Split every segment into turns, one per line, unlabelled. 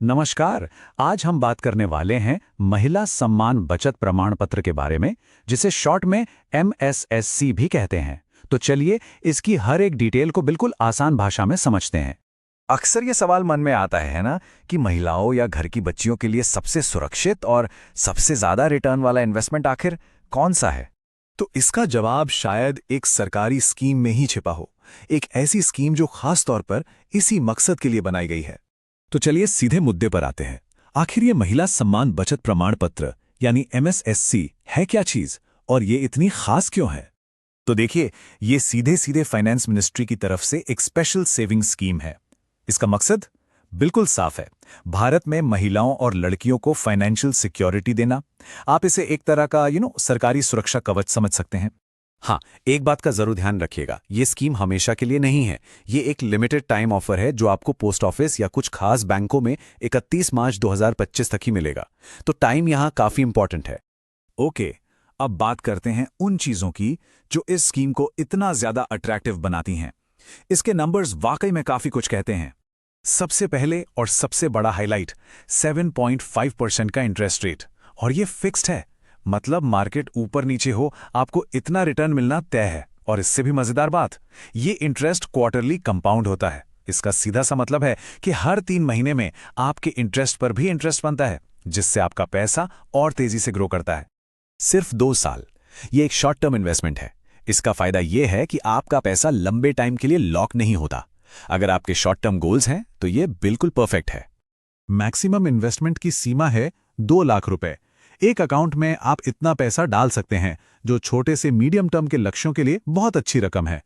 नमस्कार। आज हम बात करने वाले हैं महिला सम्मान बचत प्रमाण पत्र के बारे में, जिसे शॉर्ट में MSSC भी कहते हैं। तो चलिए इसकी हर एक डिटेल को बिल्कुल आसान भाषा में समझते हैं।
अक्सर ये सवाल मन में आता है ना कि महिलाओं या घर की बच्चियों के लिए सबसे सुरक्षित और सबसे ज्यादा रिटर्न वाला इन्वेस्टमेंट आखिर कौन सा है।
तो इसका जवाब शायद एक सरकारी स्कीम में ही छिपा हो, एक ऐसी स्कीम जो खास तौर पर इसी मकसद के लिए बनाई गई है। तो चलिए सीधे मुद्दे पर आते हैं। आखिर ये महिला सम्मान बचत प्रमाण पत्र यानी MSSC है क्या चीज, और ये इतनी खास क्यों है? तो देखिए, ये सीधे सीधे फाइनेंस मिनिस्ट्री की तरफ से एक स्पेशल सेविंग स्कीम है। इसका मकसद बिल्कुल साफ है, भारत में महिलाओं और लड़कियों को फाइनेंशियल सिक्योरिटी देना। आप इसे एक तरह का सरकारी सुरक्षा कवच समझ सकते हैं। हाँ, एक बात का जरूर ध्यान रखिएगा, ये स्कीम हमेशा के लिए नहीं है। ये एक लिमिटेड टाइम ऑफर है जो आपको पोस्ट ऑफिस या कुछ खास बैंकों में 31 मार्च 2025 तक ही मिलेगा। तो टाइम यहाँ काफी इंपॉर्टेंट है। ओके, अब बात करते हैं उन चीजों की जो इस स्कीम को इतना ज्यादा अट्रैक्टिव बनाती हैं। इसके नंबर्स वाकई में काफी कुछ कहते हैं। सबसे पहले और सबसे बड़ा हाईलाइट 7.5% का इंटरेस्ट रेट, और ये फिक्स्ड है। मतलब मार्केट ऊपर नीचे हो, आपको इतना रिटर्न मिलना तय है। और इससे भी मजेदार बात, ये इंटरेस्ट क्वार्टरली कंपाउंड होता है। इसका सीधा सा मतलब है कि हर 3 महीने में आपके इंटरेस्ट पर भी इंटरेस्ट बनता है, जिससे आपका पैसा और तेजी से ग्रो करता है। सिर्फ 2 साल, ये एक शॉर्ट टर्म इन्वेस्टमेंट है। इसका फायदा ये है कि आपका पैसा लंबे टाइम के लिए लॉक नहीं होता। अगर आपके शॉर्ट टर्म गोल्स हैं तो ये बिल्कुल परफेक्ट है। मैक्सिमम इन्वेस्टमेंट की सीमा है 2 लाख रुपए। एक अकाउंट में आप इतना पैसा डाल सकते हैं, जो छोटे से मीडियम टर्म के लक्ष्यों के लिए बहुत अच्छी रकम है।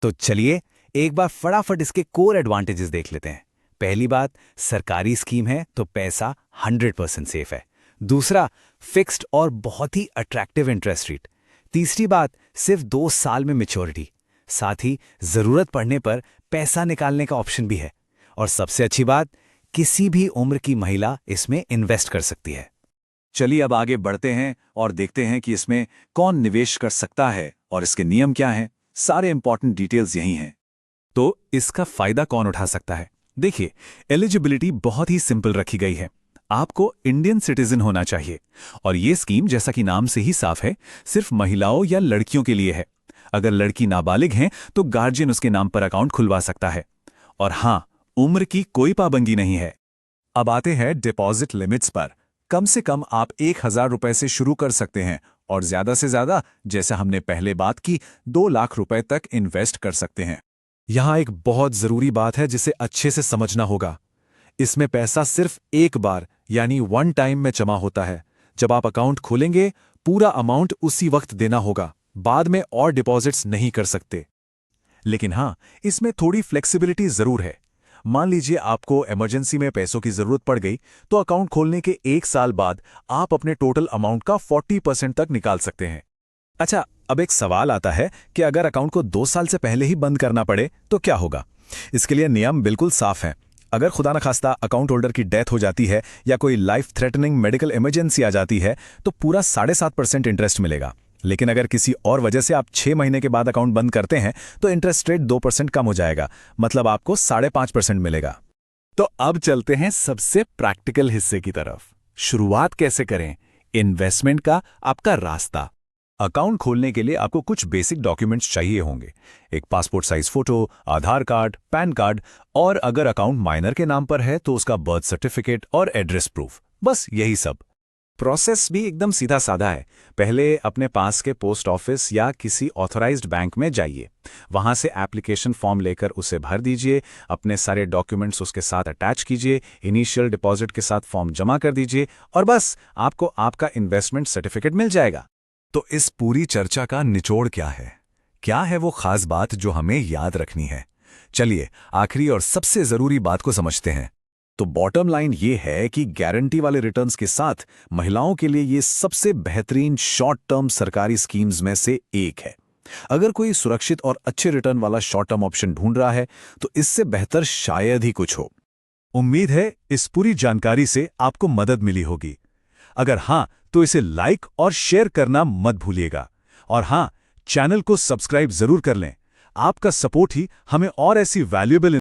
तो चलिए एक बार फटाफट इसके कोर एडवांटेजेस देख लेते हैं। पहली बात, सरकारी स्कीम है तो पैसा 100% सेफ है। दूसरा, फिक्स्ड और बहुत ही अट्रैक्टिव इंटरेस्ट रेट। तीसरी बात, सिर्फ 2 साल में मैच्योरिटी। साथ ही जरूरत पड़ने पर पैसा निकालने का ऑप्शन भी है। और सबसे अच्छी बात, किसी भी उम्र की महिला इसमें इन्वेस्ट कर सकती है।
चलिए अब आगे बढ़ते हैं और देखते हैं कि इसमें कौन निवेश कर सकता है और इसके नियम क्या हैं। सारे इंपॉर्टेंट डिटेल्स यही हैं। तो इसका फायदा कौन उठा सकता है? देखिए, एलिजिबिलिटी बहुत ही सिंपल रखी गई है। आपको इंडियन सिटीजन होना चाहिए, और ये स्कीम जैसा कि नाम से ही साफ है, सिर्फ महिलाओं या लड़कियों के लिए है। अगर लड़की नाबालिग हैं तो गार्जियन उसके नाम पर अकाउंट खुलवा सकता है। और हां, उम्र की कोई पाबंदी नहीं है। अब आते हैं डिपॉजिट लिमिट्स पर। कम से कम आप 1000 रुपए से शुरू कर सकते हैं, और ज्यादा से ज्यादा, जैसे हमने पहले बात की, 2 लाख रुपए तक इन्वेस्ट कर सकते हैं। यहां एक बहुत जरूरी बात है जिसे अच्छे से समझना होगा। इसमें पैसा सिर्फ एक बार यानी वन टाइम में जमा होता है। जब आप अकाउंट खोलेंगे, पूरा अमाउंट उसी वक्त देना होगा। बाद में और डिपॉजिट्स नहीं कर सकते। लेकिन हां, इसमें थोड़ी फ्लेक्सिबिलिटी जरूर है। मान लीजिए आपको इमरजेंसी में पैसों की जरूरत पड़ गई, तो अकाउंट खोलने के 1 साल बाद आप अपने टोटल अमाउंट का 40% तक निकाल सकते हैं। अच्छा, अब एक सवाल आता है कि अगर अकाउंट को 2 साल से पहले ही बंद करना पड़े तो क्या होगा? इसके लिए नियम बिल्कुल साफ हैं। अगर खुदा न खास्ता अकाउंट होल्डर की डेथ हो जाती है या कोई लाइफ थ्रेटनिंग मेडिकल इमरजेंसी आ जाती है, तो पूरा 7.5% इंटरेस्ट मिलेगा। लेकिन अगर किसी और वजह से आप 6 महीने के बाद अकाउंट बंद करते हैं तो इंटरेस्ट रेट 2% कम हो जाएगा। मतलब आपको 5.5% मिलेगा। तो अब चलते हैं सबसे प्रैक्टिकल हिस्से की तरफ। शुरुआत कैसे करें? इन्वेस्टमेंट का आपका रास्ता। अकाउंट खोलने के लिए आपको कुछ बेसिक डॉक्यूमेंट्स चाहिए होंगे। एक पासपोर्ट साइज फोटो, आधार कार्ड, पैन कार्ड, और अगर अकाउंट माइनर के नाम पर है तो उसका बर्थ सर्टिफिकेट और एड्रेस प्रूफ। बस यही सब। प्रोसेस भी एकदम सीधा साधा है। पहले अपने पास के पोस्ट ऑफिस या किसी ऑथराइज्ड बैंक में जाइए। वहां से एप्लीकेशन फॉर्म लेकर उसे भर दीजिए। अपने सारे डॉक्यूमेंट्स उसके साथ अटैच कीजिए। इनिशियल डिपॉजिट के साथ फॉर्म जमा कर दीजिए, और बस आपको आपका इन्वेस्टमेंट सर्टिफिकेट मिल जाएगा। तो इस पूरी चर्चा का निचोड़ क्या है? क्या है वो खास बात जो हमें याद रखनी है? चलिए आखिरी और सबसे जरूरी बात को समझते हैं। तो बॉटम लाइन ये है कि गारंटी वाले रिटर्न्स के साथ महिलाओं के लिए ये सबसे बेहतरीन शॉर्ट टर्म सरकारी स्कीम्स में से एक है। अगर कोई सुरक्षित और अच्छे रिटर्न वाला शॉर्ट टर्म ऑप्शन ढूंढ रहा है तो इससे बेहतर शायद ही कुछ हो। उम्मीद है इस पूरी जानकारी से आपको मदद मिली होगी। अगर हां, तो इसे लाइक और शेयर करना मत भूलिएगा। और हां, चैनल को सब्सक्राइब जरूर कर लें। आपका सपोर्ट ही हमें और ऐसी वैल्यूएबल